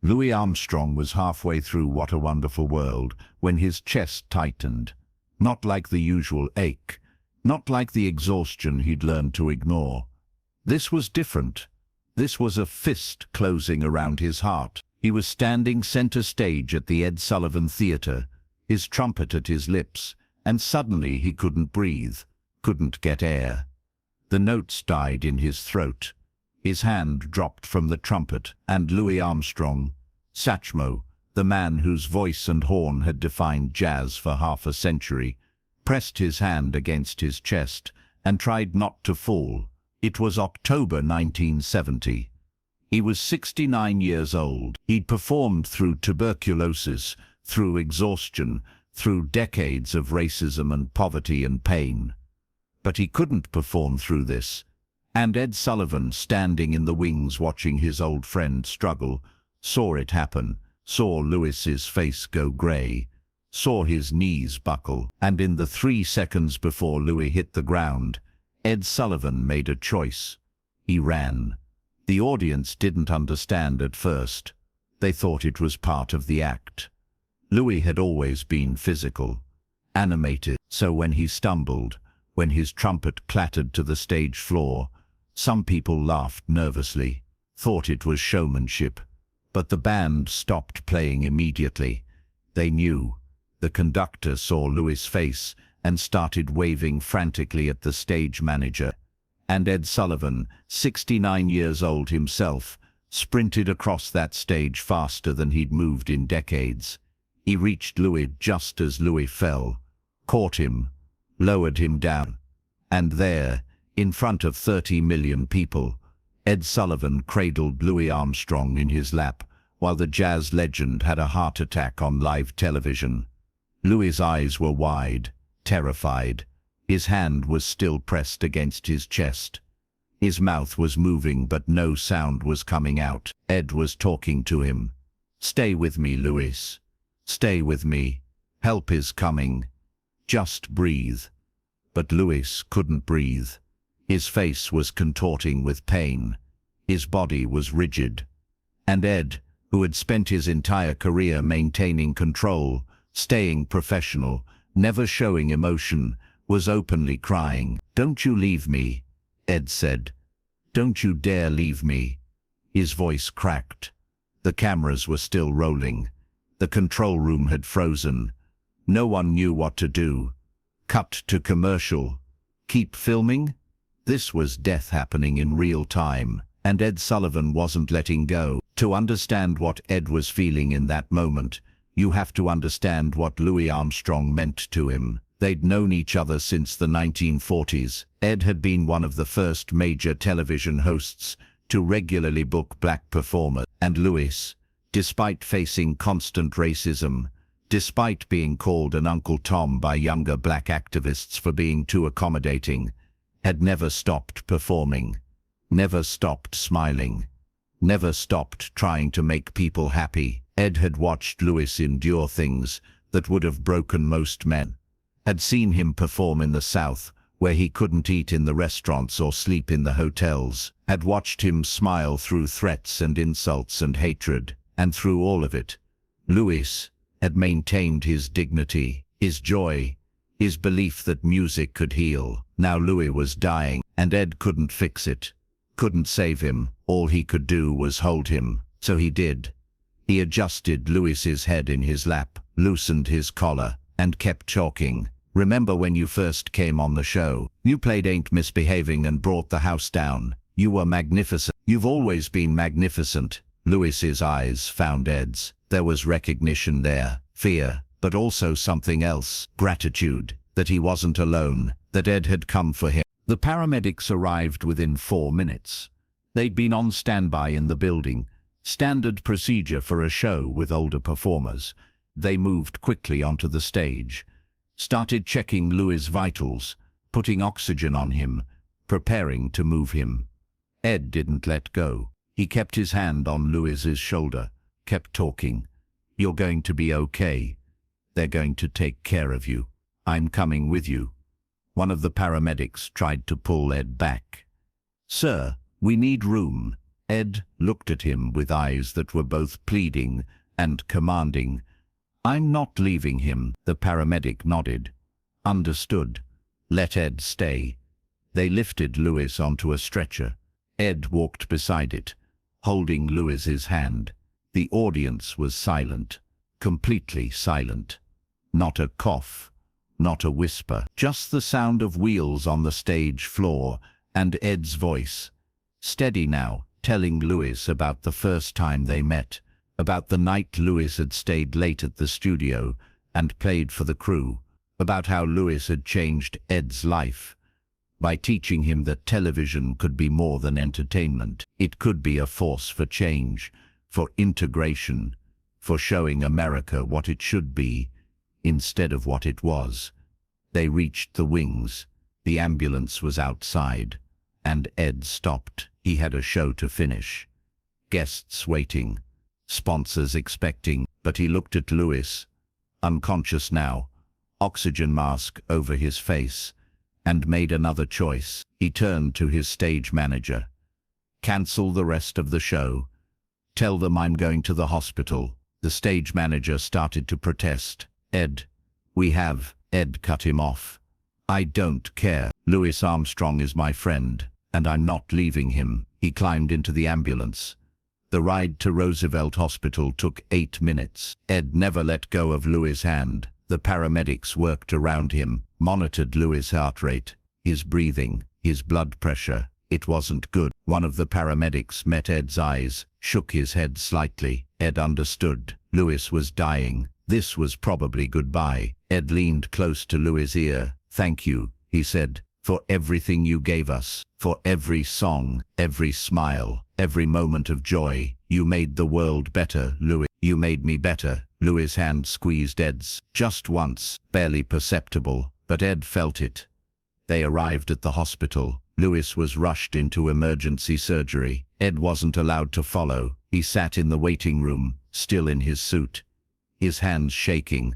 Louis Armstrong was halfway through What a Wonderful World when his chest tightened. Not like the usual ache, not like the exhaustion he'd learned to ignore. This was different. This was a fist closing around his heart. He was standing center stage at the Ed Sullivan Theatre, his trumpet at his lips, and suddenly he couldn't breathe, couldn't get air. The notes died in his throat. His hand dropped from the trumpet, and Louis Armstrong, Satchmo, the man whose voice and horn had defined jazz for half a century, pressed his hand against his chest and tried not to fall. It was October 1970. He was 69 years old. He'd performed through tuberculosis, through exhaustion, through decades of racism and poverty and pain. But he couldn't perform through this. And Ed Sullivan, standing in the wings watching his old friend struggle, saw it happen, saw Louis's face go grey, saw his knees buckle, and in the 3 seconds before Louis hit the ground, Ed Sullivan made a choice. He ran. The audience didn't understand at first. They thought it was part of the act. Louis had always been physical, animated, so when he stumbled, when his trumpet clattered to the stage floor, some people laughed nervously, thought it was showmanship. But the band stopped playing immediately. They knew. The conductor saw Louis' face and started waving frantically at the stage manager. And Ed Sullivan, 69 years old himself, sprinted across that stage faster than he'd moved in decades. He reached Louis just as Louis fell, caught him, lowered him down. And there, in front of 30 million people, Ed Sullivan cradled Louis Armstrong in his lap while the jazz legend had a heart attack on live television. Louis's eyes were wide, terrified. His hand was still pressed against his chest. His mouth was moving but no sound was coming out. Ed was talking to him. "Stay with me, Louis. Stay with me. Help is coming. Just breathe." But Louis couldn't breathe. His face was contorting with pain. His body was rigid. And Ed, who had spent his entire career maintaining control, staying professional, never showing emotion, was openly crying. "Don't you leave me," Ed said. "Don't you dare leave me." His voice cracked. The cameras were still rolling. The control room had frozen. No one knew what to do. Cut to commercial. Keep filming? This was death happening in real time, and Ed Sullivan wasn't letting go. To understand what Ed was feeling in that moment, you have to understand what Louis Armstrong meant to him. They'd known each other since the 1940s. Ed had been one of the first major television hosts to regularly book black performers, and Louis, despite facing constant racism, despite being called an Uncle Tom by younger black activists for being too accommodating, had never stopped performing, never stopped smiling, never stopped trying to make people happy. Ed had watched Louis endure things that would have broken most men, had seen him perform in the South, where he couldn't eat in the restaurants or sleep in the hotels, had watched him smile through threats and insults and hatred, and through all of it, Louis had maintained his dignity, his joy, his belief that music could heal. Now Louis was dying, and Ed couldn't fix it, couldn't save him. All he could do was hold him, so he did. He adjusted Louis's head in his lap, loosened his collar, and kept talking. "Remember when you first came on the show? You played Ain't Misbehaving and brought the house down. You were magnificent. You've always been magnificent." Louis's eyes found Ed's. There was recognition there, fear, but also something else, gratitude, that he wasn't alone, that Ed had come for him. The paramedics arrived within 4 minutes. They'd been on standby in the building, standard procedure for a show with older performers. They moved quickly onto the stage, started checking Louis' vitals, putting oxygen on him, preparing to move him. Ed didn't let go. He kept his hand on Louis's shoulder, kept talking. "You're going to be okay. They're going to take care of you. I'm coming with you." One of the paramedics tried to pull Ed back. "Sir, we need room," Ed looked at him with eyes that were both pleading and commanding. "I'm not leaving him." The paramedic nodded. "Understood. Let Ed stay." They lifted Lewis onto a stretcher. Ed walked beside it, holding Lewis's hand. The audience was silent, completely silent. Not a cough, not a whisper, just the sound of wheels on the stage floor and Ed's voice. Steady now, telling Lewis about the first time they met, about the night Lewis had stayed late at the studio and played for the crew, about how Lewis had changed Ed's life by teaching him that television could be more than entertainment. It could be a force for change, for integration, for showing America what it should be instead of what it was. They reached the wings. The ambulance was outside, and Ed stopped. He had a show to finish. Guests waiting, sponsors expecting, but he looked at Lewis, unconscious now, oxygen mask over his face, and made another choice. He turned to his stage manager. "Cancel the rest of the show. Tell them I'm going to the hospital." The stage manager started to protest. Ed cut him off. "I don't care. Louis Armstrong is my friend, and I'm not leaving him." He climbed into the ambulance. The ride to Roosevelt Hospital took 8 minutes. Ed never let go of Louis' hand. The paramedics worked around him, monitored Louis' heart rate, his breathing, his blood pressure. It wasn't good. One of the paramedics met Ed's eyes, shook his head slightly. Ed understood. Louis was dying. This was probably goodbye. Ed leaned close to Louis' ear. "Thank you," he said, "for everything you gave us, for every song, every smile, every moment of joy. You made the world better, Louis. You made me better." Louis' hand squeezed Ed's, just once, barely perceptible, but Ed felt it. They arrived at the hospital. Louis was rushed into emergency surgery. Ed wasn't allowed to follow. He sat in the waiting room, still in his suit, his hands shaking,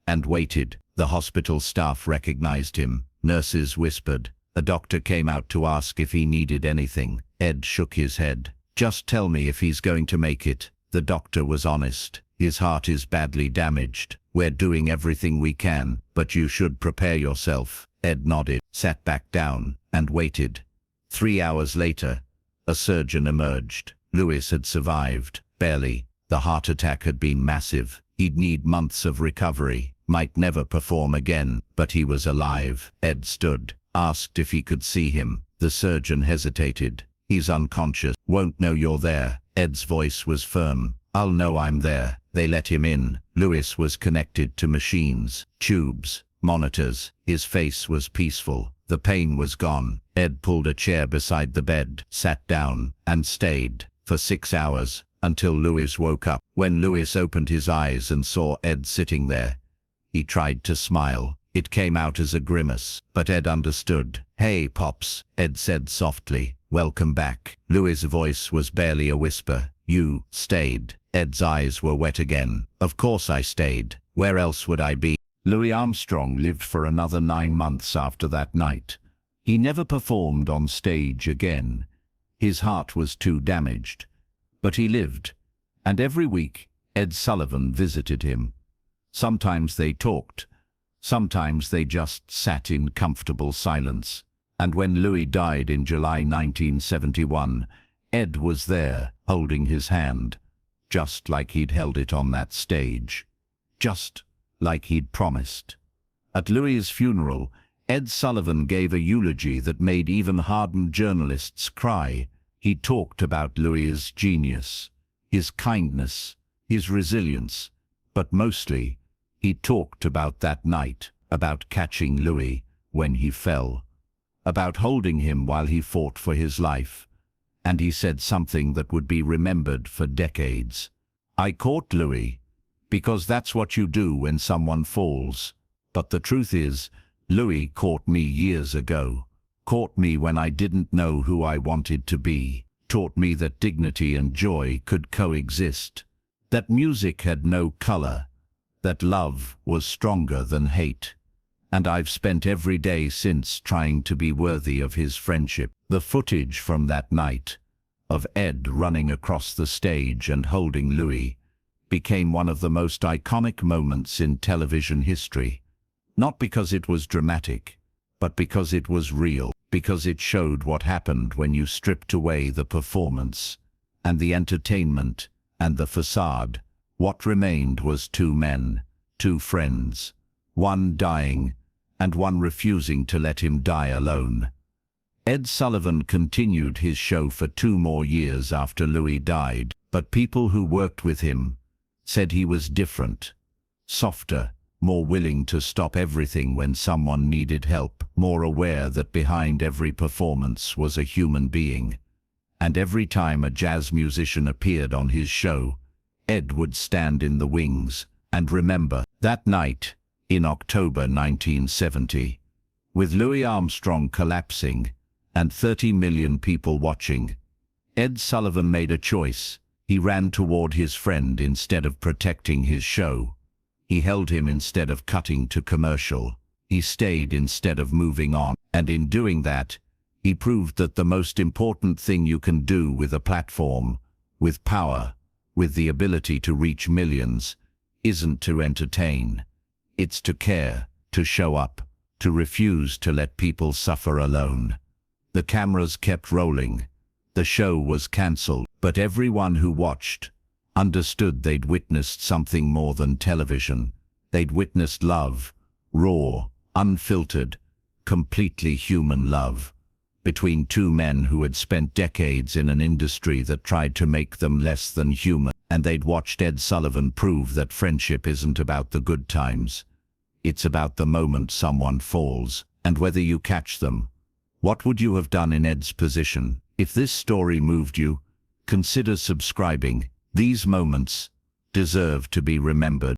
and waited. The hospital staff recognized him. Nurses whispered. A doctor came out to ask if he needed anything. Ed shook his head. "Just tell me if he's going to make it." The doctor was honest. "His heart is badly damaged. We're doing everything we can, but you should prepare yourself." Ed nodded, sat back down, and waited. 3 hours later, a surgeon emerged. Louis had survived, barely. The heart attack had been massive. He'd need months of recovery, might never perform again, but he was alive. Ed stood, asked if he could see him. The surgeon hesitated. "He's unconscious. Won't know you're there." Ed's voice was firm. "I'll know I'm there." They let him in. Louis was connected to machines, tubes, monitors. His face was peaceful. The pain was gone. Ed pulled a chair beside the bed, sat down, and stayed for 6 hours, until Louis woke up. When Louis opened his eyes and saw Ed sitting there, he tried to smile. It came out as a grimace, but Ed understood. "Hey, Pops," Ed said softly. "Welcome back." Louis' voice was barely a whisper. "You stayed." Ed's eyes were wet again. "Of course I stayed. Where else would I be?" Louis Armstrong lived for another 9 months after that night. He never performed on stage again. His heart was too damaged. But he lived, and every week Ed Sullivan visited him. Sometimes they talked, sometimes they just sat in comfortable silence. And when Louis died in July 1971, Ed was there, holding his hand, just like he'd held it on that stage, just like he'd promised. At Louis's funeral, Ed Sullivan gave a eulogy that made even hardened journalists cry. He talked about Louis's genius, his kindness, his resilience, but mostly, he talked about that night, about catching Louis when he fell, about holding him while he fought for his life. And he said something that would be remembered for decades. "I caught Louis, because that's what you do when someone falls. But the truth is, Louis caught me years ago. Caught me when I didn't know who I wanted to be. Taught me that dignity and joy could coexist. That music had no color. That love was stronger than hate. And I've spent every day since trying to be worthy of his friendship." The footage from that night, of Ed running across the stage and holding Louis became one of the most iconic moments in television history. Not because it was dramatic, but because it was real, because it showed what happened when you stripped away the performance and the entertainment and the facade. What remained was two men, two friends, one dying and one refusing to let him die alone. Ed Sullivan continued his show for 2 more years after Louis died, but people who worked with him said he was different, softer, more willing to stop everything when someone needed help, more aware that behind every performance was a human being. And every time a jazz musician appeared on his show, Ed would stand in the wings and remember that night in October 1970, with Louis Armstrong collapsing and 30 million people watching, Ed Sullivan made a choice. He ran toward his friend instead of protecting his show. He held him instead of cutting to commercial. He stayed instead of moving on. And in doing that, he proved that the most important thing you can do with a platform, with power, with the ability to reach millions, isn't to entertain. It's to care, to show up, to refuse to let people suffer alone. The cameras kept rolling. The show was cancelled, but everyone who watched understood they'd witnessed something more than television. They'd witnessed love, raw, unfiltered, completely human love, between two men who had spent decades in an industry that tried to make them less than human. And they'd watched Ed Sullivan prove that friendship isn't about the good times. It's about the moment someone falls, and whether you catch them. What would you have done in Ed's position? If this story moved you, consider subscribing. These moments deserve to be remembered.